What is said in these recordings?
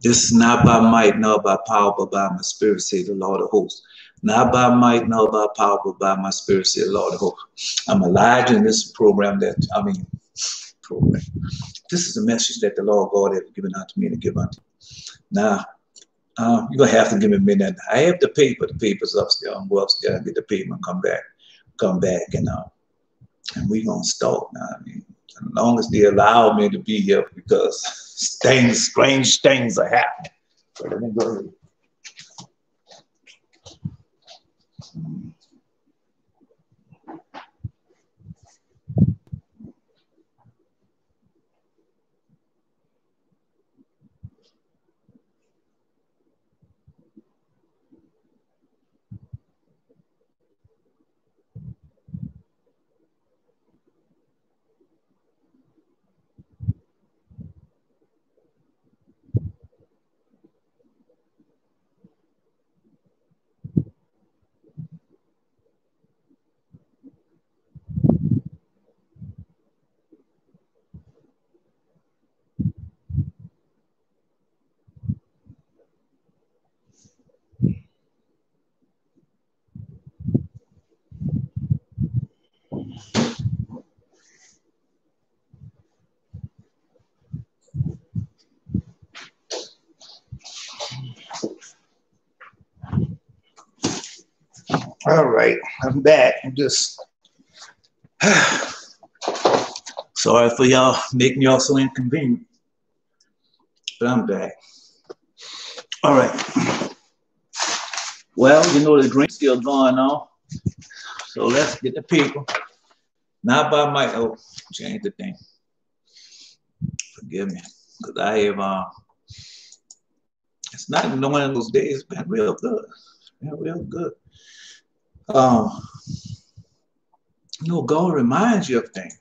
This is not by might, nor by power, but by my spirit, say the Lord of hosts. Not by might, nor by power, but by my spirit, say the Lord of hosts. I'm Elijah in this program program. This is a message that the Lord God has given unto me to give unto you. Now, you're going to have to give me a minute. I have the paper. The paper's upstairs. I'm going upstairs and get the paper and come back, and we're going to start now. I mean, as long as they allow me to be here, because strange things are happening. So let me go. All right, I'm back. I'm just sorry for y'all making y'all so inconvenient, but I'm back. All right. Well, the drink's still going on, so let's get the people. Not by might. Oh, change the thing. Forgive me, because I have. It's not even one of those days. It's been real good. Real good. God reminds you of things.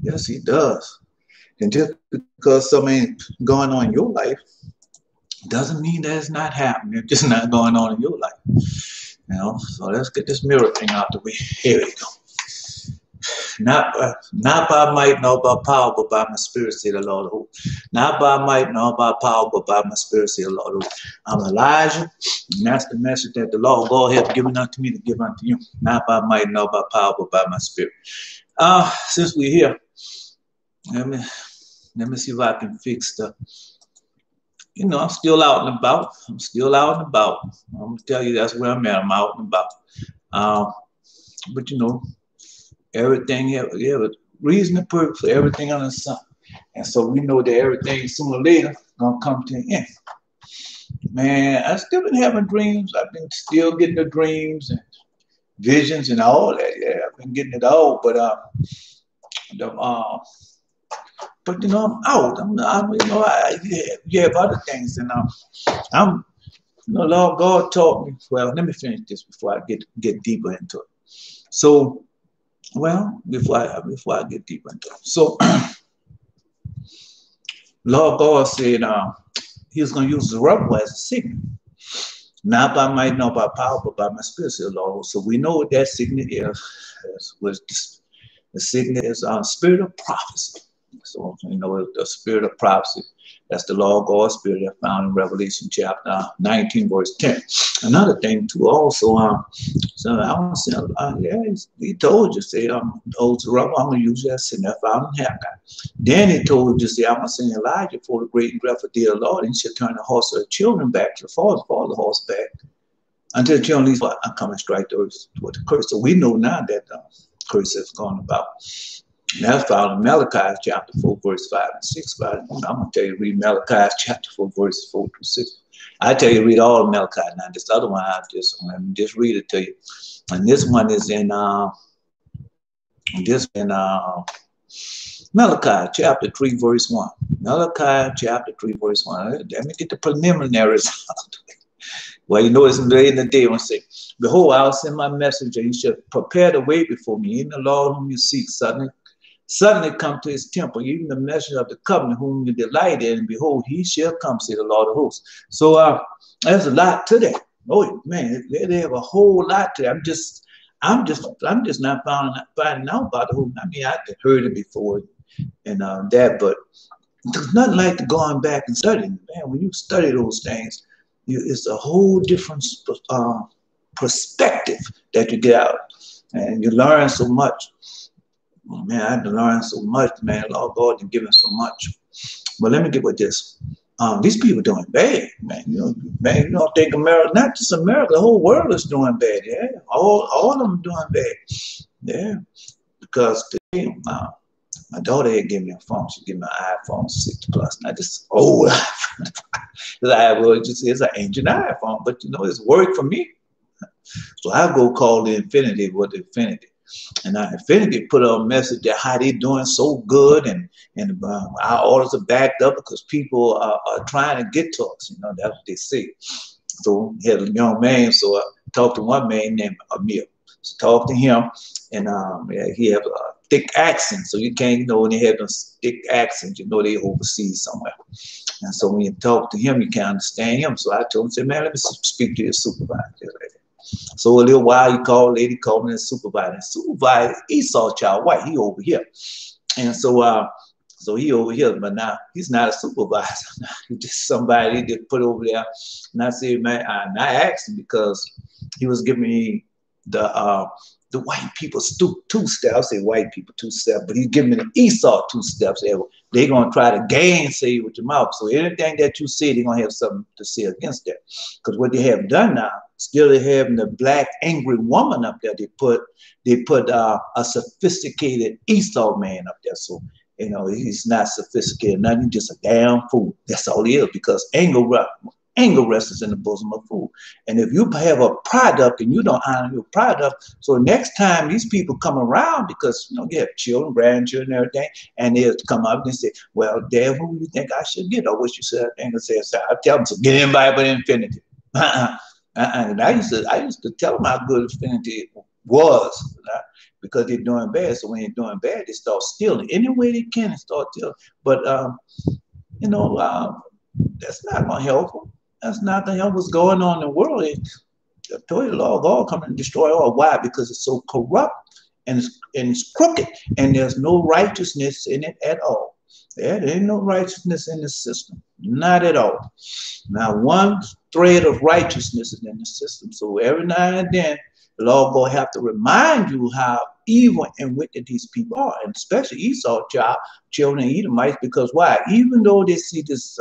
Yes, he does. And just because something going on in your life doesn't mean that it's not happening. It's just not going on in your life. So let's get this mirror thing out the way. Here we go. Not by might nor by power, but by my spirit, say the Lord of hosts. Not by might nor by power, but by my spirit, say the Lord of hosts. I'm Elijah, and that's the message that the Lord God has given unto me to give unto you. Not by might nor by power, but by my spirit. Since we're here, let me see if I can fix the. I'm still out and about. I'm gonna tell you that's where I'm at. I'm out and about. But everything have a reason and purpose for everything under the sun. And so we know that everything sooner or later gonna come to an end. Man, I've still been having dreams. I've been still getting the dreams and visions and all that. Yeah, I've been getting it all, but I'm out. You have other things, and Lord God taught me. Well, let me finish this before I get deeper into it. So, before I get deeper into it, so Lord God said He was going to use the rubber as a signal, not by might, nor by power, but by my spirit, said the Lord. So we know what that signal is. The signal is spirit of prophecy. So the spirit of prophecy. That's the Lord God's spirit that found in Revelation chapter 19, verse 10. Another thing too, also, so I want to say, he told you, say, holds the rubber, I'm going to use that sin that found in Haggai. Then he told you, say, I'm going to send Elijah for the great and dreadful day of the Lord, and he shall turn the horse of the children back to the father, the horse back, until the children leave, I'm coming to strike the earth with the curse. So we know now that the curse is gone about. And that's found in Malachi chapter 4, verse 5 and 6. But I'm going to tell you, read Malachi chapter 4, verse 4 through 6. I tell you, read all of Malachi. Now, this other one, let me just read it to you. And this one is in Malachi chapter 3, verse 1. Malachi chapter 3, verse 1. Let me get the preliminaries out. Well, it's late in the day when I say, behold, I'll send my messenger. He shall prepare the way before me. Even the Lord whom you seek suddenly come to his temple, even the messenger of the covenant whom you delight in, and behold, he shall come, say the Lord of hosts. So there's a lot to that. Oh man, they have a whole lot to that. I'm just not finding out about the whole. I mean, I had heard it before and that, but there's nothing like going back and studying. Man, when you study those things, it's a whole different perspective that you get out, and you learn so much. Well, man, I had to learn so much, man. Lord God has given so much. But let me get with this. These people doing bad, man. Man, you don't think America, not just America, the whole world is doing bad. Yeah, all of them doing bad. Yeah, because today, my daughter had given me a phone. She gave me an iPhone 6 Plus. Now this old iPhone, it's an ancient iPhone, but it's worked for me. So I go call the Infinity with the Infinity. And Infinity put a message that how they doing so good, and our orders are backed up because people are trying to get to us. That's what they say. So he had a young man. So I talked to one man named Amir. So talked to him, and he had a thick accent. So you can't, when they have those thick accents, they overseas somewhere. And so when you talk to him, you can't understand him. So I told him, say, man, let me speak to your supervisor. So a little while, he called, lady called me the supervisor. Supervisor, Esau child, white, he over here. And so he over here, but now he's not a supervisor. He's just somebody that put over there. And I said, man, and I asked him because he was giving me the white people two steps. I say white people 2 steps, but he's giving me the Esau 2 steps. They're going to try to gainsay you with your mouth. So anything that you say, they're going to have something to say against that. Because what they have done now, still they having the black angry woman up there. They put a sophisticated Esau man up there. So, he's not sophisticated, nothing, just a damn fool. That's all he is, because anger rests in the bosom of fool. And if you have a product and you don't honor your product, so next time these people come around, because you have children, grandchildren, and everything, and they'll come up and say, well, Dad, who do you think I should get? Or what you said, I think I said, so I tell them to get anybody but Infinity. And I used to tell them how good Infinity was, because they're doing bad. So when they're doing bad, they start stealing any way they can and start stealing. But that's not going to help them. That's not going to help what's going on in the world. I told you, the law of God coming to destroy all. Why? Because it's so corrupt and it's crooked, and there's no righteousness in it at all. There ain't no righteousness in the system, not at all. Now, one thread of righteousness is in the system. So every now and then, the Lord will have to remind you how evil and wicked these people are, and especially Esau children and Edomites, because why? Even though they see this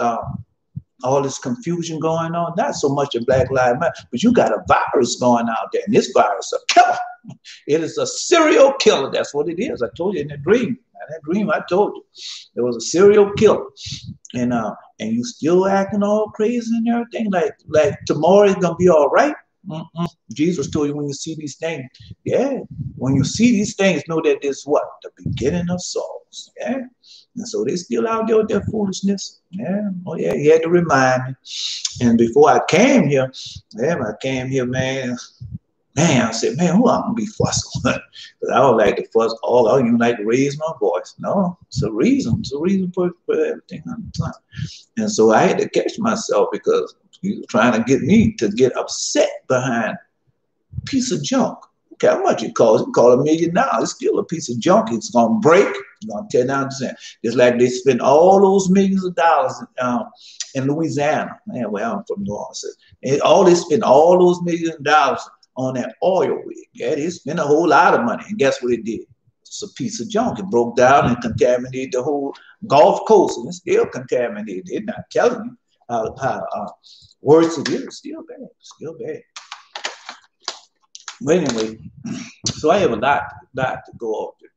all this confusion going on, not so much a Black Lives Matter, but you got a virus going out there, and this virus is a killer. It is a serial killer. That's what it is. I told you in the dream. In that dream, I told you it was a serial killer, and you still acting all crazy and everything. Like tomorrow is gonna be all right. Jesus told you when you see these things, when you see these things, know that this is what? The beginning of sorrows. Yeah. And so they still out there with their foolishness. Yeah. Oh yeah, he had to remind me. And before I came here, man, I said, man, who I'm gonna be fussing with? Because I don't like to fuss all. I don't even like to raise my voice. No, it's a reason. It's a reason for everything on the time. And so I had to catch myself, because he was trying to get me to get upset behind a piece of junk. Okay, how much it costs? You call $1 million. It's still a piece of junk. It's gonna break. It's gonna tear down the center. It's like they spend all those millions of dollars in Louisiana. Man, well, I'm from New Orleans. They spend all those millions of dollars on that oil rig. Yeah, they spent a whole lot of money. And guess what it did? It's a piece of junk. It broke down and contaminated the whole Gulf Coast, and it's still contaminated. They're not telling you how worse it is. It's still bad. It's still bad. But anyway, so I have a lot to go off there.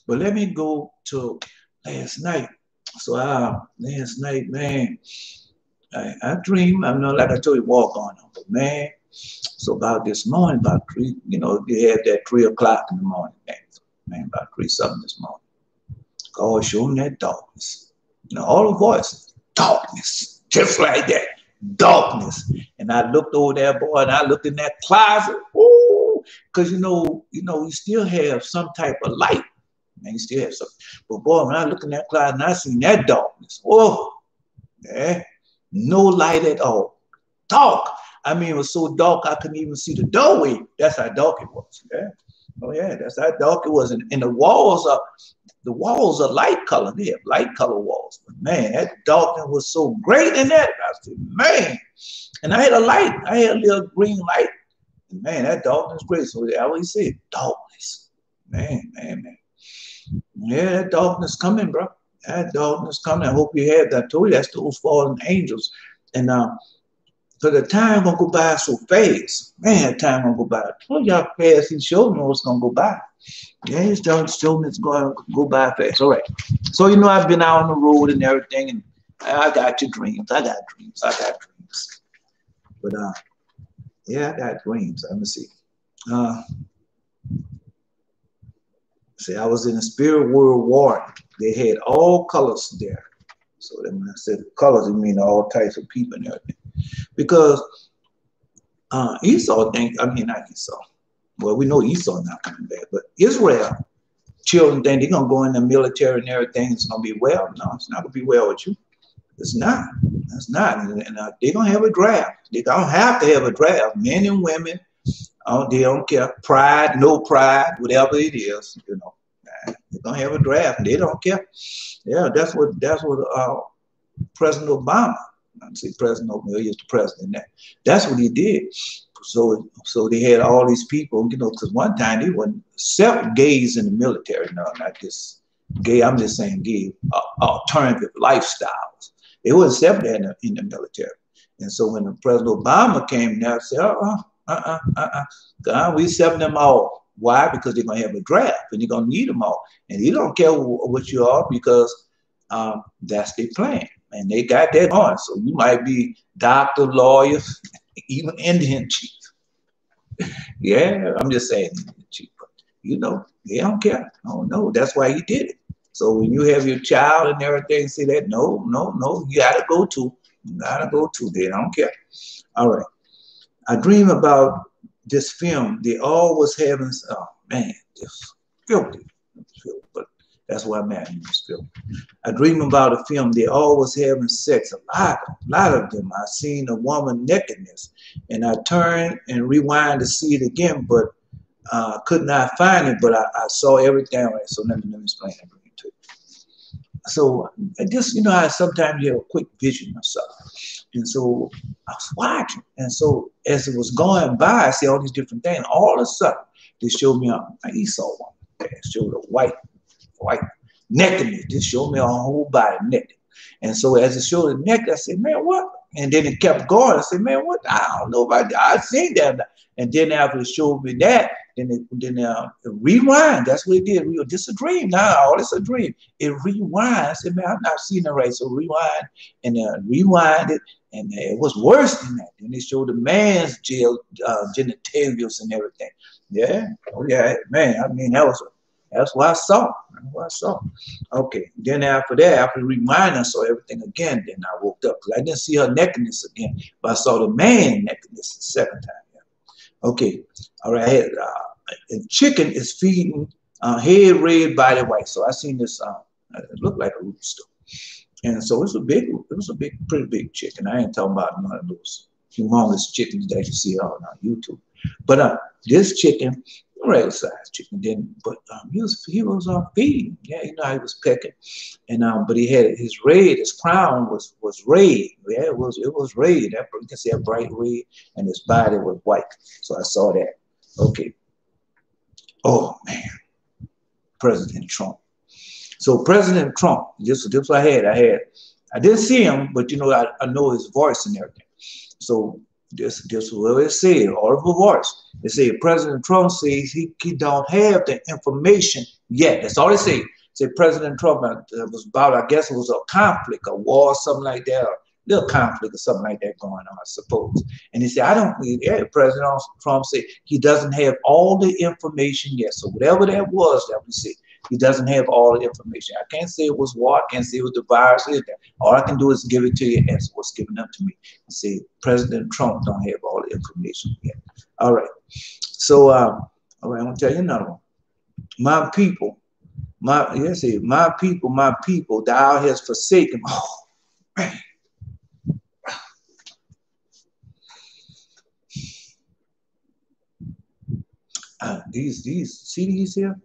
But let me go to last night. So last night, man, I dreamed. I know, like I told you, walk on them. But man, so about this morning, about 3, they had that 3 o'clock in the morning. Man, about 3 something this morning. God showing that darkness. All the voices, darkness, just like that, darkness. And I looked over there, boy, and I looked in that closet. Ooh, because you still have some type of light. Man, you still have some. But boy, when I look in that closet and I seen that darkness, oh, yeah, no light at all. Dark. I mean, it was so dark I couldn't even see the doorway. That's how dark it was. Yeah. Oh yeah, that's how dark it was. And the walls are light color. They have light color walls. But man, that darkness was so great in that. I said, man. And I had a light. I had a little green light. And man, that darkness is great. So I always say darkness. Man. Yeah, that darkness coming, bro. That darkness coming. I hope you have that. I told you that's those fallen angels. And so the time gonna go by so fast. Man, time gonna go by. I told you how fast he showed me what's gonna go by. Yeah, he's showing me it's gonna go by fast. All right. So I've been out on the road and everything, and I got your dreams. I got dreams. But yeah, I got dreams. Let me see. See, I was in a spirit world war. They had all colors there. So then when I said colors, it mean all types of people and everything. Because Esau not Esau. Well, we know Esau not coming back, but Israel, children think they're going to go in the military and everything. It's going to be well. No, it's not going to be well with you. It's not. It's not. And they're going to have a draft. They're going to have to have a draft. Men and women, they don't care. Pride, no pride, whatever it is, they're going to have a draft. And they don't care. Yeah, that's what President Obama, I say President Obama, he was the president. That's what he did. So they had all these people, because one time they wouldn't accept gays in the military. No, not this gay. I'm just saying gay alternative lifestyles. They wouldn't accept that in the military. And so when President Obama came down, said, God, we accept them all. Why? Because they're going to have a draft and you're going to need them all. And he don't care what you are because that's their plan. And they got that on. So you might be doctor, lawyer, even Indian chief. Yeah, I'm just saying Indian chief. But, they don't care. Oh, no, that's why he did it. So when you have your child and everything, say that, no, you got to go to. They don't care. All right. I dream about this film. They always having, just filthy. But that's why I'm at in this film. I dream about a film. They always having sex. A lot of them. I seen a woman nakedness, and I turned and rewind to see it again, but could not find it. But I saw everything. Right. So let me explain that to you. So just I sometimes have a quick vision of stuff, and so I was watching, and so as it was going by, I see all these different things. All of a sudden, they showed me an Esau one. They showed a white nakedness. Just showed me a whole body naked. And so as it showed the neck, I said, man, what? And then it kept going. I said, man, what? I don't know about that. I've seen that. And then after it showed me that, then it rewind. That's what it did. Just a dream. Now all it's a dream. It rewinds. I said, man, I'm not seeing it right. So rewind and rewind it. And it was worse than that. Then they showed the man's genitals and everything. Yeah. Oh yeah, man. I mean, that's what I saw. Okay. Then after that, after the reminder, I saw everything again. Then I woke up because I didn't see her nakedness again, but I saw the man nakedness the second time. Yeah. Okay. All right. And chicken is feeding head red, body white. So I seen this. It looked like a rooster, and so it was pretty big chicken. I ain't talking about none of those humongous chickens that you see on YouTube, but this chicken. Regular sized chicken, but he was feeding. Yeah, he was pecking, and but he had his crown was red. Yeah, it was red. You can see a bright red, and his body was white. So I saw that. Okay. Oh man, President Trump. So President Trump. This what I had. I didn't see him, but I know his voice and everything. So. This what it said, audible voice. It said President Trump says he don't have the information yet. That's all it said. It said President Trump was about, I guess it was a conflict, a war, or something like that, or a little conflict or something like that going on, I suppose. And he said, President Trump said he doesn't have all the information yet. So whatever that was that we said, he doesn't have all the information. I can't say it was war. I can't say it was the virus. All I can do is give it to you as what's given up to me. I say President Trump don't have all the information yet. All right. So, all right, I'm going to tell you another one. My people, my people, thou hast forsaken. Oh, man. these CDs here.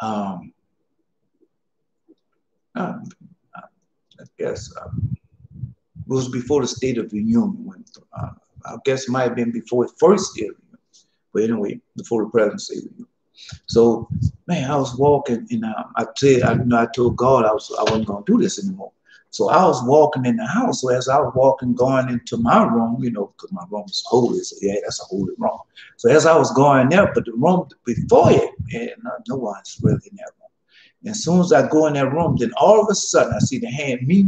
I guess it was before the State of the Union went. I guess it might have been before the first State of the Union. But anyway, before the present State of the Union. So, man, I was walking, and I told God I wasn't going to do this anymore. So I was walking in the house. So as I was walking, going into my room, because my room is holy. So yeah, that's a holy room. So as I was going there, but the room before it, and no one's really in that room. And as soon as I go in that room, then all of a sudden I see the hand, me,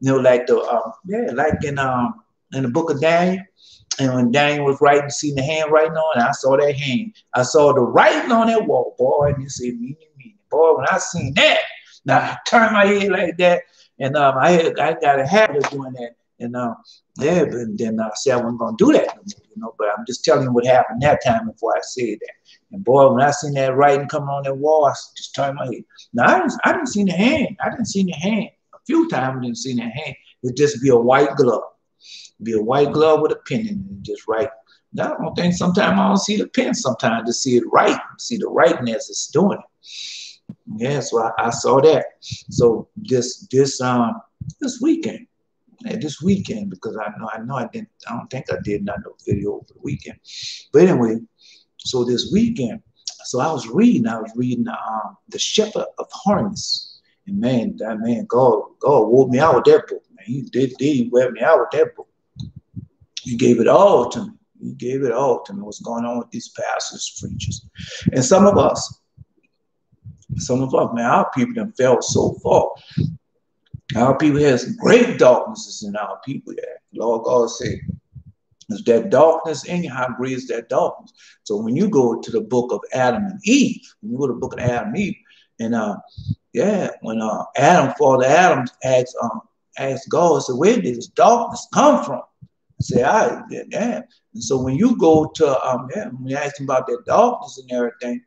like like in the book of Daniel. And when Daniel was writing, see the hand writing on it, I saw that hand. I saw the writing on that wall, boy, and you say, me. Boy, when I seen that, now I turned my head like that, and I got a habit of doing that. And but then I said I wasn't going to do that no more, but I'm just telling you what happened that time before I said that. And boy, when I seen that writing coming on that wall, I just turned my head. Now, I didn't see the hand. I didn't see the hand. A few times I didn't see the hand. It'd just be a white glove. Be a white glove with a pen in it and just write. Now, I don't think sometimes I don't see the pen sometimes to see it right, see the writing as it's doing it. Yeah, so I saw that. So this weekend, because I don't think I did not no video over the weekend. But anyway, so this weekend, so I was reading The Shepherd of Harness. And man, God wore me out with that book, man. He wear me out with that book. He gave it all to me. He gave it all to me. What's going on with these pastors, preachers. And some of us, man, our people done fell so far. Our people has great darknesses in our people. Yeah. Lord God said, is that darkness in you? How great is that darkness? So when you go to the book of Adam and Eve, when you go to the book of Adam and Eve, and when Father Adam asked God, said, where did this darkness come from? Say, and so when you go to when you ask him about that darkness and everything,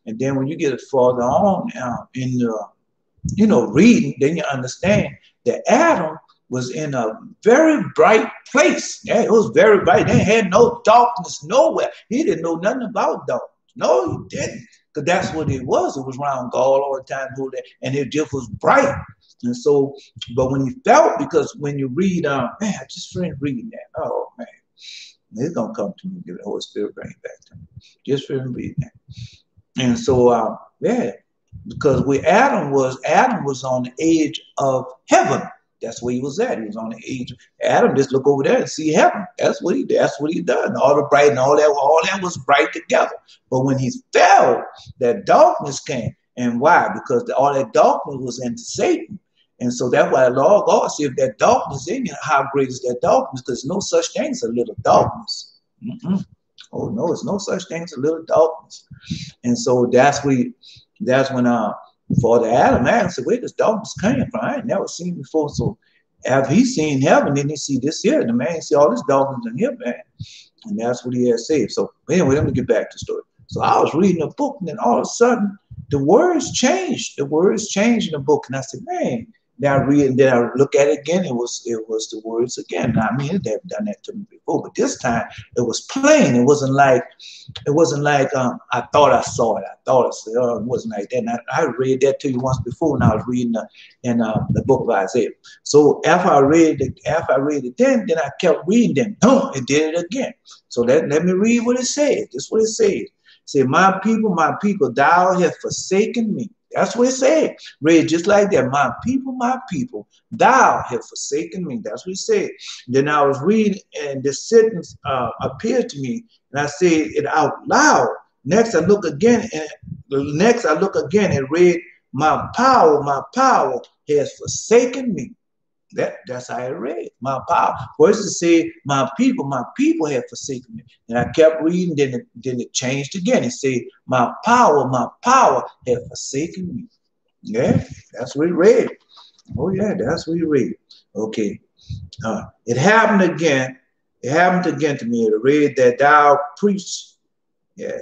and then when you get it further on in the reading, then you understand that Adam was in a very bright place. Yeah, it was very bright. They had no darkness nowhere. He didn't know nothing about darkness. No, he didn't, because that's what it was. It was around God all the time, and it just was bright. And so, but when he felt, because when you read, man, I just finished reading that. Oh, man. It's going to come to me. Give the Holy Spirit bring it back to me. Just finished reading that. And so, because where Adam was on the edge of heaven. That's where he was at. He was on the edge. Adam just look over there and see heaven. That's what he did. That's what he done. All the bright and all that was bright together. But when he fell, that darkness came. And why? Because all that darkness was into Satan. And so that's why the Lord God said, if that darkness in you, how great is that darkness? Because no such thing as a little darkness. Oh, no, it's no such thing as a little darkness. And so that's when Father Adam asked, where this darkness came from? I ain't never seen before. So after he seen heaven, then he see this here. The man see all this darkness in here, man. And that's what he had said. So anyway, let me get back to the story. So I was reading a book, and then all of a sudden, the words changed. The words changed in the book. And I said, man. Then I read, and then I look at it again. It was the words again. Now, I mean, they've done that to me before, but this time it was plain. It wasn't like I thought I saw it. I thought I said, oh, it wasn't like that. And I read that to you once before when I was reading the book of Isaiah. So after I read it, then I kept reading them. Boom, it did it again. So let me read what it said. This is what it said. It said, my people, thou hast forsaken me. That's what it said. Read just like that. My people, thou hast forsaken me. That's what it said. Then I was reading, and this sentence appeared to me, and I said it out loud. Next I look again, and read, my power has forsaken me. That's how I read. My power. First it said, my people have forsaken me. And I kept reading, then it changed again. It said, my power have forsaken me. Yeah, that's what he read. Oh yeah, that's what he read. Okay. It happened again. It happened again to me. It read that thou preached. Yeah.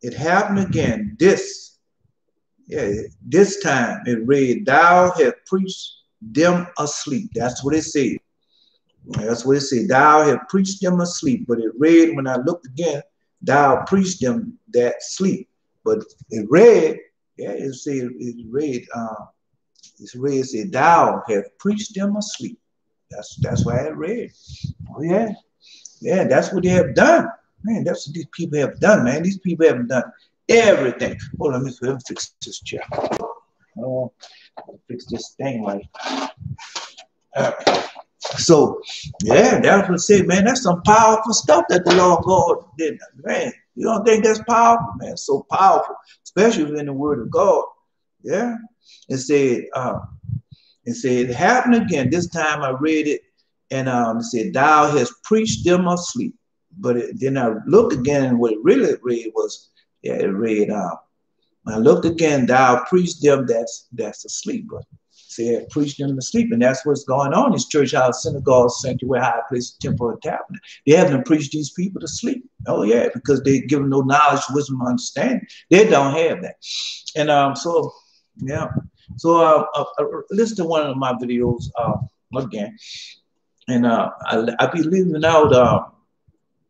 It happened again. This time it read, thou have preached them asleep. That's what it said. That's what it said. Thou have preached them asleep. But it read, when I looked again, thou preached them that sleep. But it read, yeah, it said, it said, thou have preached them asleep. That's why it read. Oh yeah. Yeah, that's what they have done. Man, that's what these people have done, man. These people have done everything. Hold on, let me fix this chair. Oh, fix this thing right. So, yeah, that's what it said, man. That's some powerful stuff that the Lord God did. Man, you don't think that's powerful, man? It's so powerful, especially in the Word of God. Yeah. It said, it happened again. This time I read it, and it said, thou hast preached them asleep. But then I looked again, and what it really read was, yeah, it read, I looked again, thou preached them that's asleep. But said, preach them to sleep. And that's what's going on in this church house, synagogue, sanctuary, high place, temple, and tabernacle. They haven't preached these people to sleep. Oh, yeah, because they give them no knowledge, wisdom, understanding. They don't have that. And so, yeah. So listen to one of my videos again. And I be leaving out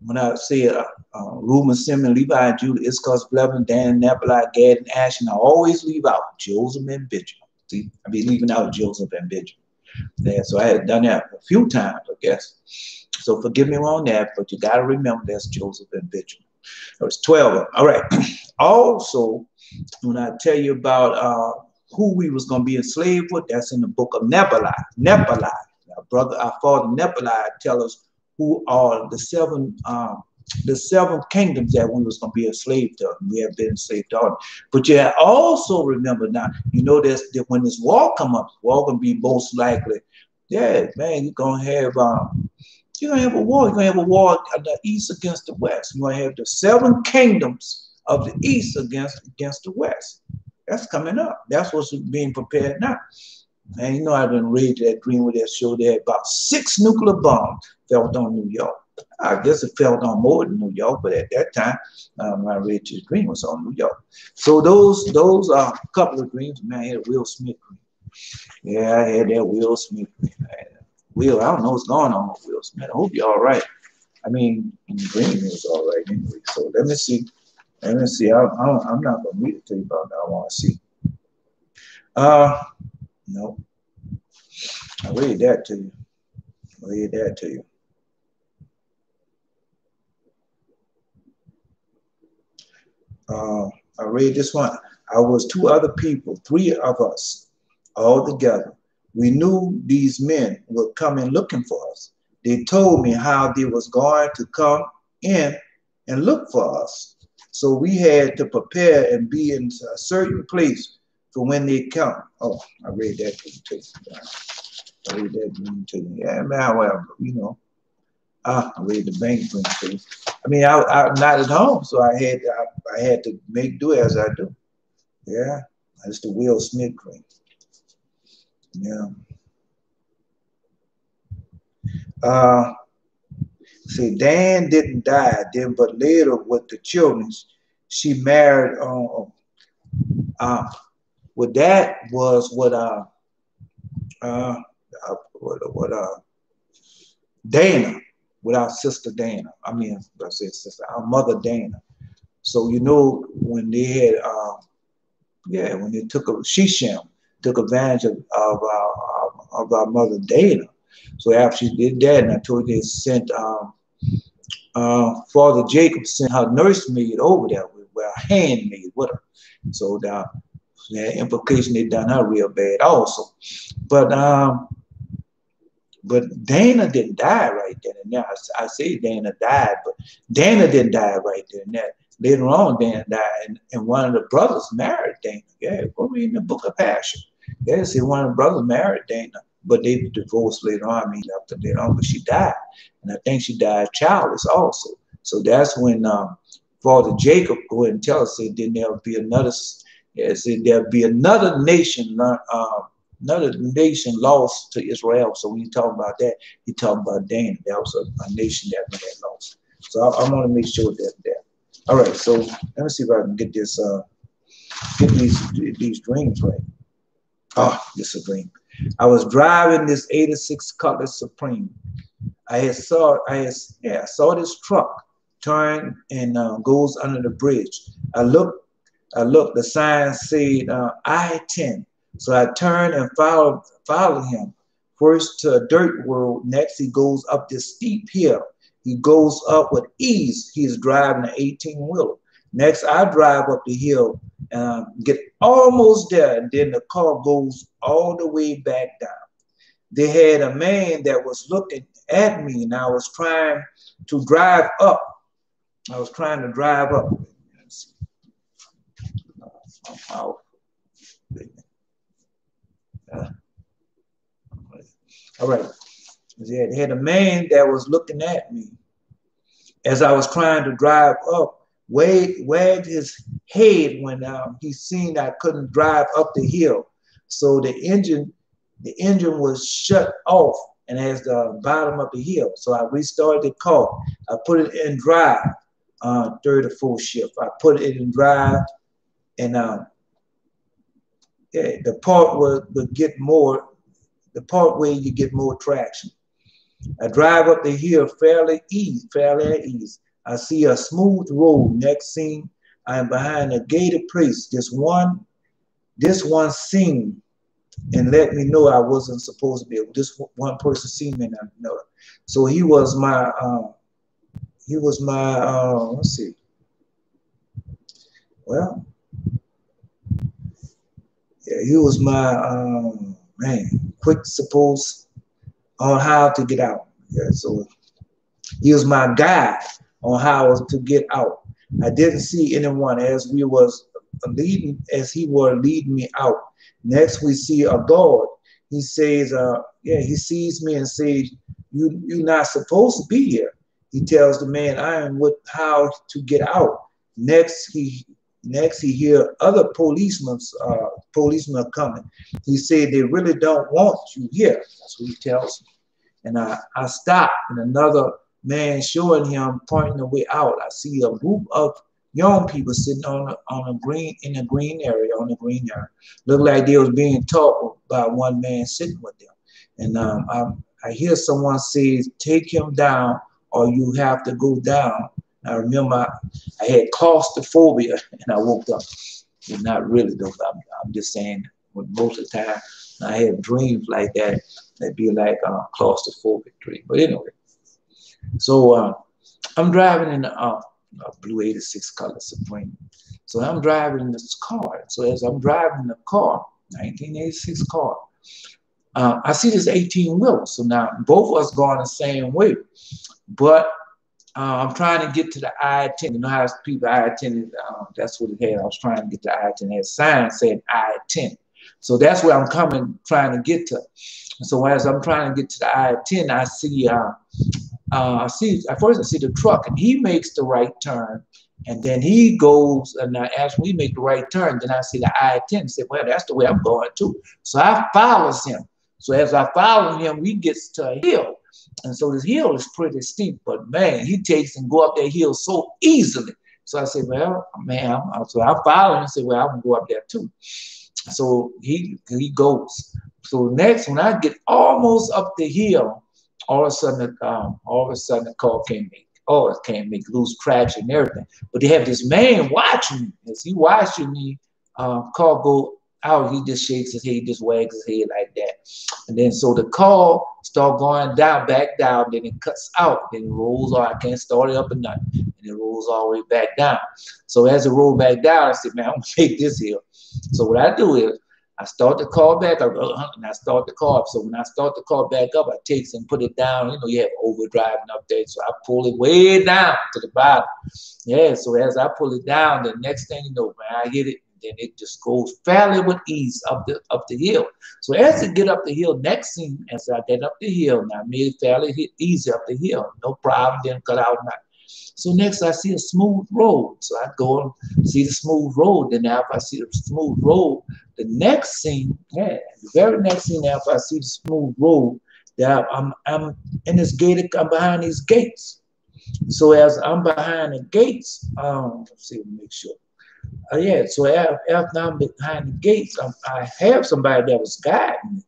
when I say Reuben, Simeon, Levi, Judah, Issachar, Zebulun, Dan, Naphtali, Gad, and Asher. I always leave out Joseph and Benjamin. See, I be leaving out Joseph and Benjamin. Yeah, so I had done that a few times, I guess. So forgive me on that, but you got to remember that's Joseph and Benjamin. There's 12 of them. All right. Also, when I tell you about who we was going to be enslaved with, that's in the book of Nepali. Our father Nepali tell us who are the seven kingdoms that we was going to be enslaved to. We have been enslaved to all. But you also remember now, you know that when this war come up, war going to be most likely, yeah, man, you're going to have a war. You're going to have a war of the east against the west. You're going to have the seven kingdoms of the east against the west. That's coming up. That's what's being prepared now. And you know, I've been read that dream where they showed that about 6 nuclear bombs fell on New York. I guess it fell on more than New York, but at that time, when I read this dream, was on New York. So those are a couple of dreams. Man, I had a Will Smith dream. Yeah, I had that Will Smith dream. Will, I don't know what's going on with Will Smith. I hope you're all right. I mean, in the dream, it was all right anyway. So let me see. I'm not going to read it to you about that. I want to see. No. I'll read that to you. I read this one. I was 2 other people, 3 of us, all together. We knew these men were coming looking for us. They told me how they was going to come in and look for us. So we had to prepare and be in a certain place for when they come. Oh, I read that to you. I read that to you. Yeah, man, well, you know. I read the bank dream to you. I mean, I'm not at home, so I had to make do as I do. Yeah, that's the Will Smith dream. Yeah. See, Dan didn't die then, but later with the children, she married. Well, that was what Dana, with our sister Dana. I mean, I said sister, our mother Dana. So you know when they had, when they took took advantage of our mother Dana. So after she did that, and I told you they sent Father Jacob sent her nursemaid over there with a handmaid with her. So the implication they done her real bad also. But Dana didn't die right then and there. I say Dana died, but Dana didn't die right then and there. Later on, Dana died, and one of the brothers married Dana. Yeah, go read in the book of Passion. Yeah, see, one of the brothers married Dana, but they divorced later on. I mean, after later on, but she died, and I think she died childless also. So that's when Father Jacob go ahead and tell us, said, then there'll be another. Yeah, said there'll be another nation. Another nation lost to Israel. So when you talk about that, you talk about Dana. That was a nation that we had lost. So I want to make sure that. All right. So let me see if I can get this. Get these dreams right. Oh, this is a dream. I was driving this '86 Cutlass Supreme. I saw this truck turn and goes under the bridge. The sign said I-10. So I turned and followed him. First to a dirt road, next he goes up this steep hill. He goes up with ease. He is driving an 18-wheeler. Next, I drive up the hill and get almost there, and then the car goes all the way back down. They had a man that was looking at me, and I was trying to drive up. I was trying to drive up. All right. They had a man that was looking at me as I was trying to drive up, wagged his head when he seen I couldn't drive up the hill. So the engine was shut off and as the bottom of the hill. So I restarted the car. I put it in drive, third or fourth shift. I put it in drive, and the part where you get more traction. I drive up the hill fairly at ease. I see a smooth road. Next scene, I am behind a gated place. This one seen and let me know I wasn't supposed to be. This one person seen me and I know it. So he was my let's see. Well, yeah, he was my man, quick suppose on how to get out. Yeah, so he was my guide on how to get out. I didn't see anyone as he were leading me out. Next we see a guard. He says, he sees me and says, you're not supposed to be here. He tells the man, I am with how to get out. Next he hear other policemen are coming. He said they really don't want you here. That's what he tells me. And I stop, and another man showing him pointing the way out. I see a group of young people sitting on a green area. Look like they was being taught by one man sitting with them. And I hear someone say, take him down or you have to go down. I remember I had claustrophobia and I woke up. Well, not really though, I'm just saying most of the time I have dreams like that. That'd be like a claustrophobic dream. But anyway, so I'm driving in a blue 86 color Supreme. So I'm driving in this car. So as I'm driving the car, 1986 car, I see this 18-wheeler. So now both of us going the same way. But I'm trying to get to the I-10. You know how people I-10, that's what it had. I was trying to get to I-10. It had a sign saying I-10. So that's where I'm trying to get to. So as I'm trying to get to the I-10, I see, at first I see the truck, and he makes the right turn, and then he goes, and as we make the right turn, then I see the I-10 and say, well, that's the way I'm going too. So I follows him. So as I follow him, we get to a hill. And so this hill is pretty steep, but man, he takes and go up that hill so easily. So I said, well, man, so I follow him and say, well, I'm gonna go up there too. So he goes. So next, when I get almost up the hill, all of a sudden the car can't make lose traction and everything. But they have this man watching me. As he watching me, car go out, he just shakes his head, just wags his head like that. And then so the car start going down, back down, then it cuts out, then it rolls off. I can't start it up or nothing. And it rolls all the way back down. So as it rolled back down, I said, man, I'm gonna take this hill. So what I do is I start the car back up, and I start the car up. So when I start the car back up, I take and put it down. You know, you have overdriving up there. So I pull it way down to the bottom. Yeah, so as I pull it down, the next thing you know, man, I hit it, and then it just goes fairly with ease up the hill. So as I get up the hill, next thing, as I get up the hill, now I made it fairly easy up the hill. No problem, didn't cut out nothing. So next I see a smooth road. So I go and see the smooth road. Then after I see the smooth road, the next scene, the very next scene after I see the smooth road, that I'm in this gate, I'm behind these gates. So as I'm behind the gates, let's see, make sure. So after I'm behind the gates, I have somebody that was guiding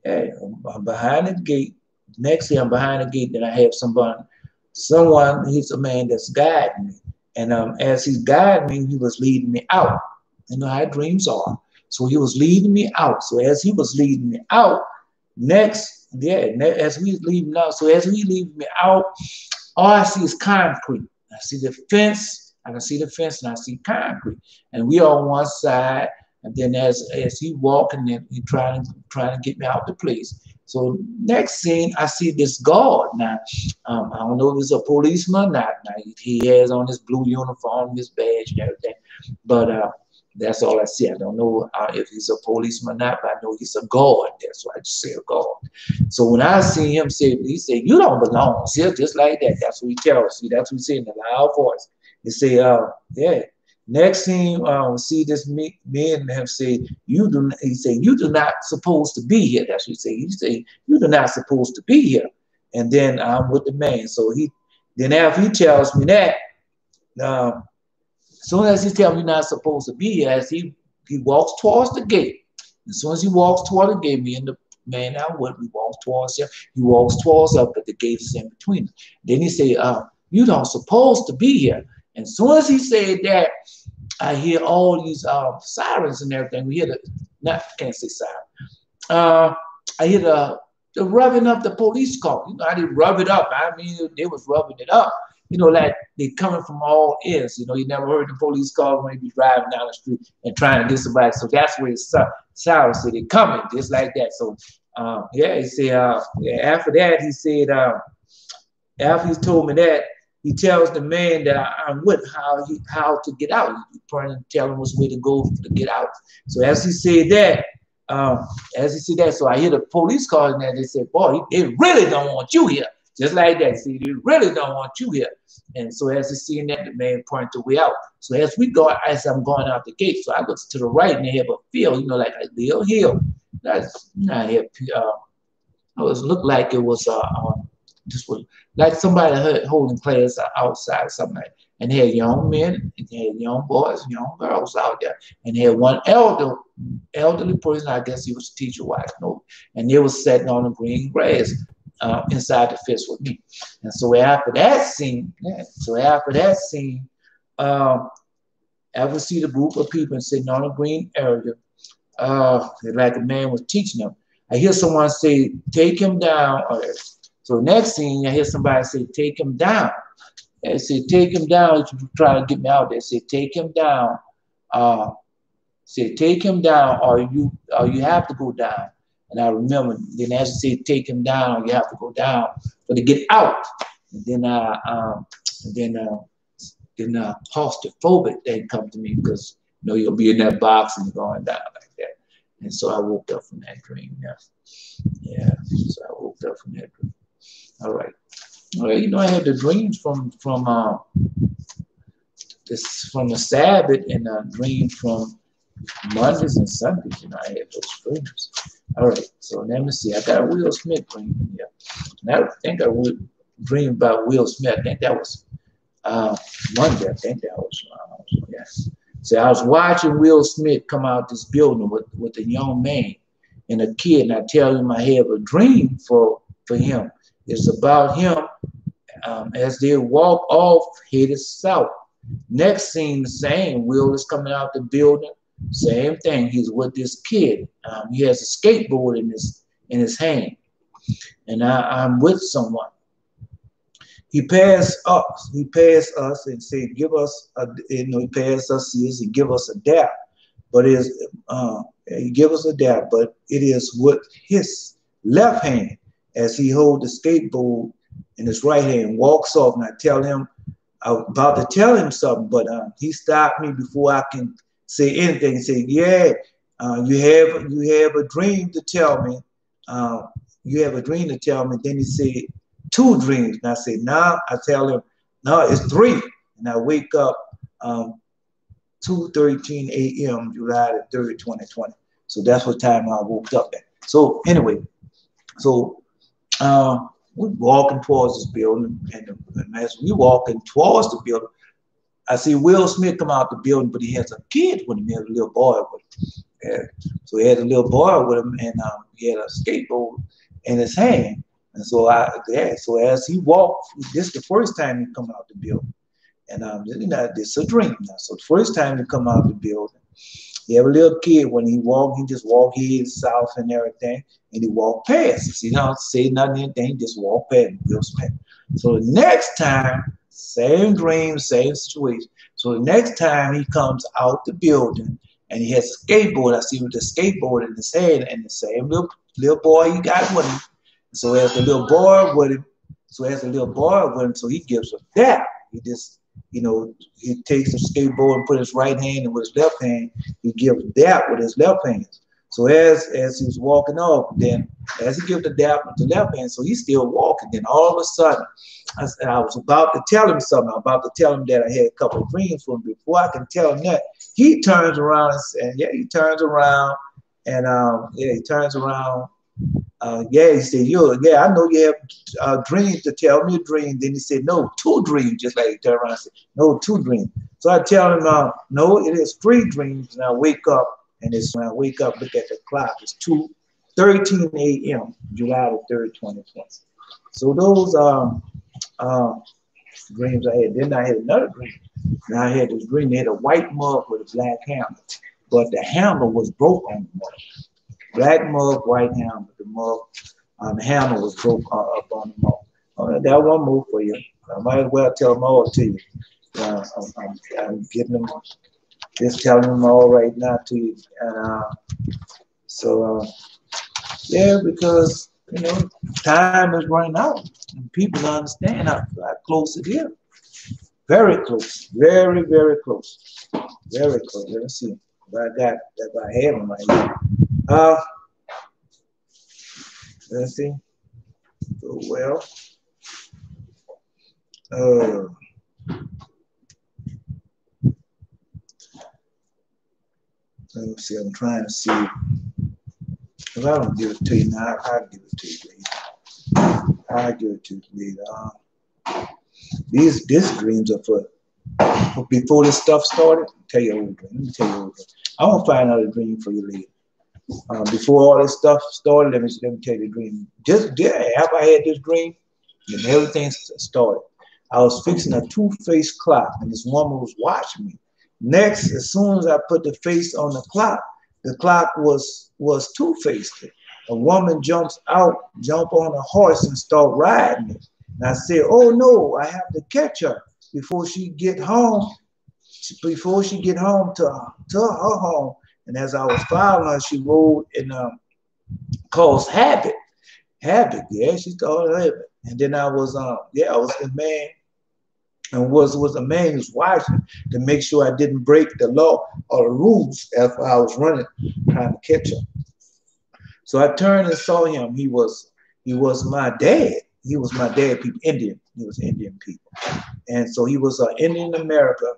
me. I'm behind the gate. Next thing, I'm behind the gate. Then I have someone. He's a man that's guiding me. And as he's guiding me, he was leading me out. You know how dreams are. So he was leading me out. So as he was leading me out, as we leaving out, so as we leaving me out, all I see is concrete. I see the fence. I can see the fence, and I see concrete. And we are on one side. And then as he walking, and he trying to get me out the place. So next scene, I see this guard. Now, I don't know if it's a policeman or not. Now, he has on his blue uniform, his badge and everything. But that's all I see. I don't know if he's a policeman or not, but I know he's a guard. That's why I just say a guard. So when I see him he said, you don't belong here, just like that. That's what he tells us. See, that's what he said in a loud voice. He say, yeah. Next thing, see this man have said, he said, you do not supposed to be here. That's what he said. He said, you do not supposed to be here. And then I'm with the man. So then after he tells me that, as soon as he tells me not supposed to be here, as he walks towards the gate. As soon as he walks toward the gate, me and the man we walk towards him. He walks towards us, but the gate is in between us. Then he say, you don't supposed to be here. And as soon as he said that, I hear all these sirens and everything. We hear can't say siren. I hear the rubbing up the police car. You know how they rub it up. I mean, they was rubbing it up. You know, like they coming from all ends. You know, you never heard the police call when they be driving down the street and trying to get somebody. So that's where it's sirens say they coming, just like that. So he said, after that, he said, after he told me that, he tells the man that I'm with how to get out. He's trying to tell him which way to go to get out. So as he said that, so I hear the police calling and they said, boy, they really don't want you here. Just like that. See, they really don't want you here. And so as he's seeing that, the man pointed the way out. So as I'm going out the gate, so I look to the right and they have a field, you know, like a little hill. That's it looked like it was just like somebody holding class outside or something like that. And they had young men, and they had young boys, young girls out there. And they had one elderly person, I guess he was a teacher wife, and they was sitting on the green grass inside the fence with me. And so after that scene, after we see the group of people sitting on a green area, like a man was teaching them, I hear someone say, take him down. So next thing, I hear somebody say, take him down. They say, take him down. You try to get me out there. Say, take him down. Take him down, or you have to go down. And I remember, then as you say, take him down, you have to go down, but to get out. And then claustrophobic thing come to me because you'll be in that box and you're going down like that. And so I woke up from that dream. Yeah. So I woke up from that dream. All right. Well, I had the dreams from the Sabbath and a dream from Mondays and Sundays. I had those dreams. All right. So let me see. I got a Will Smith dream here. And I think I would dream about Will Smith. I think that was Monday. I think that was. Yes. So I was watching Will Smith come out this building with a young man and a kid, and I tell him I have a dream for him. It's about him as they walk off, headed south. Next scene, the same. Will is coming out the building. Same thing. He's with this kid. He has a skateboard in his hand, and I'm with someone. He passed us. He passed us and said, "Give us a." He passed us. He give us a dap, but he give us a dap, but it is with his left hand as he holds the skateboard in his right hand, walks off, and I tell him, I'm about to tell him something, but he stopped me before I can say anything. He said, "Yeah, you have a dream to tell me. You have a dream to tell me." Then he said, 2 dreams. And I say, "Nah." I tell him, "No, it's 3." And I wake up 2:13 a.m. July the 3rd, 2020. So that's what time I woke up at. So anyway, we're walking towards this building, and as we walking towards the building, I see Will Smith come out the building, but he has a kid with him. He has a little boy with him. So he had a little boy with him, and he had a skateboard in his hand. And so so as he walked, this is the first time he come out the building. And this is a dream now. So the first time he come out the building, he have a little kid. When he walk, he just walk here south and everything, and he walk past. See, he don't say nothing, anything, just walk past and goes past. So the next time, same dream, same situation. So the next time he comes out the building and he has a skateboard, I see with the skateboard in his head, and the same little boy he got with him. So as the little boy with him, so he gives a dap. He just, he takes the skateboard and put his right hand, and with his left hand, he gives a dap with his left hand. So as he's walking off, then as he gives the dap with the left hand, so he's still walking. Then all of a sudden, I was about to tell him something. I'm about to tell him that I had a couple of dreams from him. Before I can tell him that, he turns around and he turns around and he turns around. He said, I know you have dreams to tell me a dream. Then he said, no, 2 dreams, just like he turned around and said, no, 2 dreams. So I tell him, no, it is 3 dreams. And I wake up, and when I wake up, look at the clock, it's 2:13 a.m., July the 3rd, 2020. So those dreams I had. Then I had another dream. Now I had this dream, they had a white mug with a black handle, but the handle was broke on the mug. Black mug, white handle. The handle was broke up on the mug. That one more for you. I might as well tell them all to you. I'm giving them, just telling them all right now to you. And because time is running out, and people understand how close it is. Very close, very, very close, very close. Let's see if I have them right here. Let's see. So, well, let me see. I'm trying to see. If I don't give it to you now, I'll give it to you later. I'll give it to you later. These dreams are for before this stuff started. Tell you a old dream. Let me tell you a old dream. I want to find out a dream for you later. Before all this stuff started, let me tell you a dream. Just after I had this dream, and everything started. I was fixing a 2-faced clock, and this woman was watching me. Next, as soon as I put the face on the clock was 2-faced. A woman jump on a horse and start riding it. And I said, oh no, I have to catch her before she get home. Before she get home to her home. And as I was following her, she rode in caused havoc. Havoc, yeah, she started living. And then I was the man. And was a man who's watching to make sure I didn't break the law or the rules after I was running, trying to catch him. So I turned and saw him. He was my dad. He was my dad, people, Indian. He was Indian people. And so he was Indian America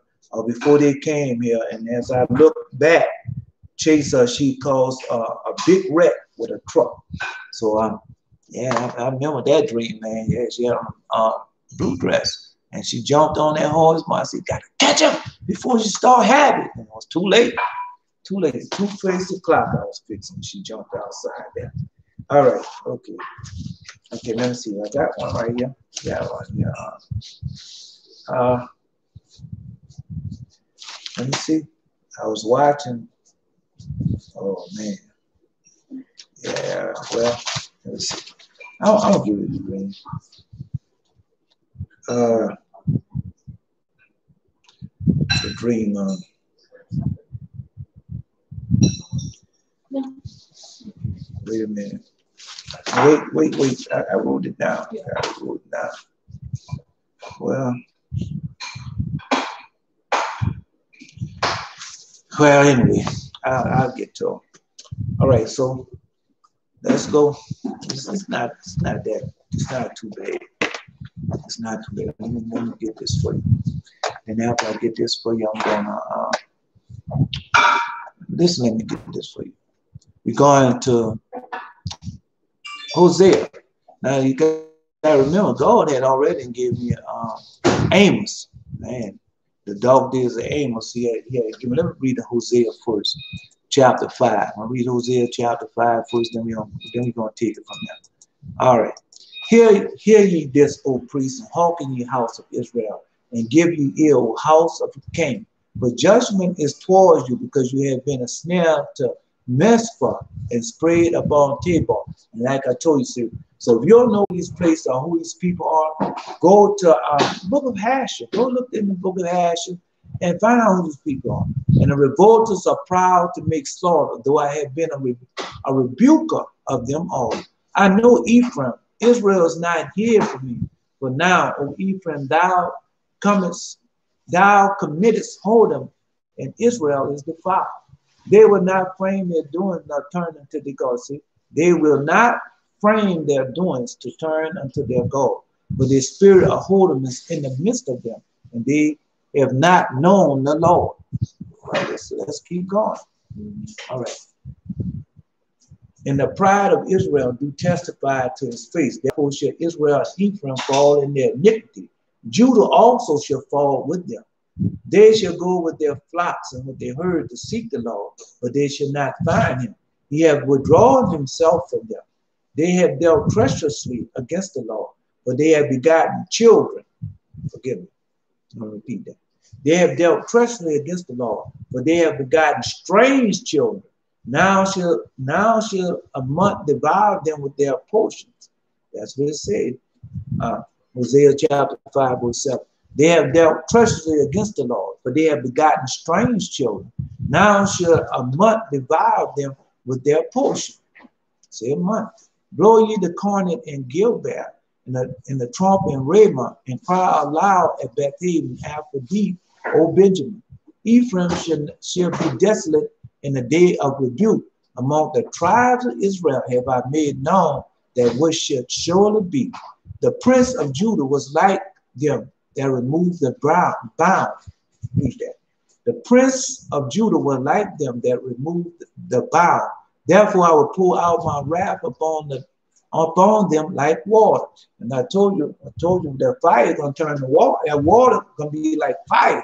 before they came here. And as I look back, Chase, she caused a big wreck with a truck. So I remember that dream, man. Yeah, she had on a blue dress. And she jumped on that horse. I said, "Got to catch him before she start having it." And it was too late. Too late. 2-faced clock I was fixing. She jumped outside there. All right. Okay. Okay. Let me see. I got one right here. Yeah, one here. Let me see. I was watching. Oh man. Yeah. Well, let me see. I'll give it the green. The dream. Wait a minute. Wait. I wrote it down. I wrote it down. Well, anyway, I'll get to them. All right, so let's go. It's not too bad. It's not too bad. Let me get this for you. And after I get this for you, I'm gonna let me get this for you. We're going to Hosea. Now you gotta remember, God had already given me Amos. Man, the dog days of Amos. He had given. Let me read the Hosea first, chapter 5. I'll read Hosea chapter 5 first. Then we're gonna take it from there. All right. Hear ye this, O priests, and hearken ye house of Israel, and give ye ear, O house of the king. For judgment is towards you, because you have been a snare to Mizpah and sprayed upon Tabor. And like I told you, so if you don't know these places or who these people are, go to book of Hosea. Go look in the book of Hosea and find out who these people are. And the revolters are proud to make slaughter, though I have been a rebuker of them all. I know Ephraim, Israel is not here for me. But now, O Ephraim, thou committest whoredom, and Israel is defiled. They will not frame their doings nor turn unto their God. See, they will not frame their doings to turn unto their God. But the spirit of whoredom is in the midst of them, and they have not known the Lord. All right, let's keep going. All right. And the pride of Israel do testify to his face. Therefore shall Israel and Ephraim fall in their iniquity. Judah also shall fall with them. They shall go with their flocks and with their herd to seek the Lord, but they shall not find him. He hath withdrawn himself from them. They have dealt treacherously against the Lord, but they have begotten children. Forgive me. I'm going to repeat that. They have dealt treacherously against the Lord, but they have begotten strange children. Now shall a month devour them with their portions. That's what it said. Hosea chapter 5, verse 7. They have dealt treacherously against the Lord, but they have begotten strange children. Now shall a month devour them with their portion. Say a month. Blow ye the cornet in Gilgal, and the trumpet in Ramah, and cry aloud at Bethhaven after thee, O Benjamin. Ephraim shall be desolate in the day of rebuke. Among the tribes of Israel have I made known that which should surely be. The prince of Judah was like them that removed the bound. Read that. The prince of Judah was like them that removed the bound. Therefore I will pour out my wrath upon them like water. And I told you that fire is going to turn to water. That water is going to be like fire.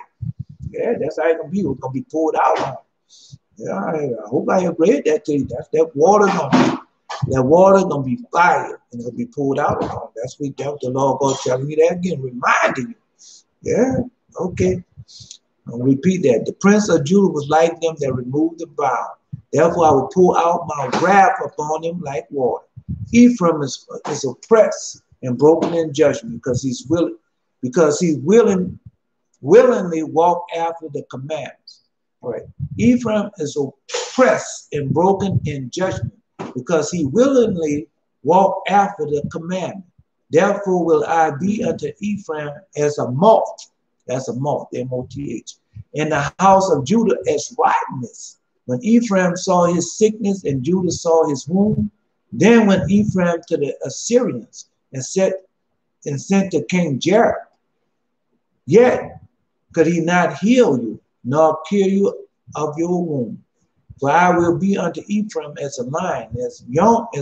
Yeah, that's how it's going to be. It's going to be poured out on. Yeah, I hope I have read that to you. That water gonna be fire, and it'll be poured out on them. That's what the Lord God telling me that again, reminding you. Yeah, okay. I'll repeat that. The prince of Judah was like them that removed the bound. Therefore I will pour out my wrath upon him like water. Ephraim is oppressed and broken in judgment because he willingly walked after the commandments. All right. Ephraim is oppressed and broken in judgment because he willingly walked after the commandment. Therefore will I be unto Ephraim as a moth. That's a moth, M-O-T-H. In the house of Judah as rottenness. When Ephraim saw his sickness and Judah saw his wound, then went Ephraim to the Assyrians and sent to King Jareb. Yet could he not heal you, nor cure you of your wound. For I will be unto Ephraim as a lion, as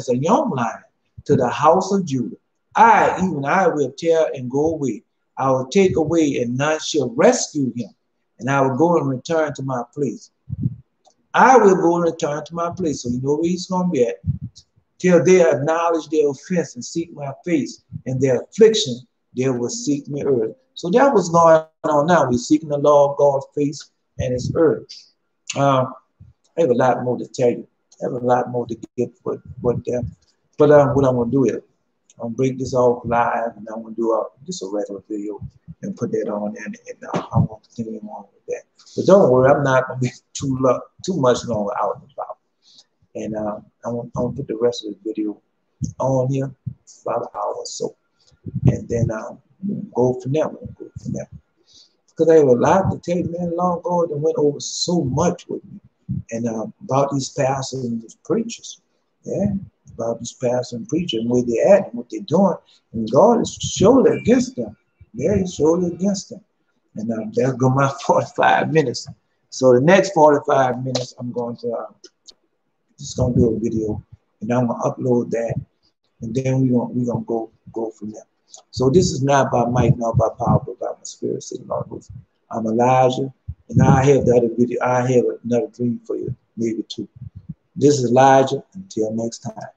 a young lion, to the house of Judah. Even I will tear and go away. I will take away, and none shall rescue him. And I will go and return to my place. I will go and return to my place. So you know where he's going to be at. Till they acknowledge their offense and seek my face, and their affliction, they will seek me early. So that was going on now. We're seeking the Lord God's face and his earth. I have a lot more to tell you. I have a lot more to get what I'm going to do is I'm going to break this off live, and I'm going to do just a regular video and put that on, and I'm going to continue on with that. But don't worry, I'm not going to be too much longer out and about. And I'm going to put the rest of the video on here, about an hour or so. And then go from there. Because I have a lot to tell you, man. Long ago, they went over so much with me. And about these pastors and these preachers. Yeah, about these pastors and preachers and where they're at and what they're doing. And God is surely against them. Yeah, he's surely against them. And that's going to my 45 minutes. So the next 45 minutes, I'm going to just going to do a video. And I'm going to upload that. And then we're gonna go from there. So this is not by might, not by power, but by my spirit, said the Lord. I'm Elijah, and I have the other video. I have another dream for you, maybe two. This is Elijah. Until next time.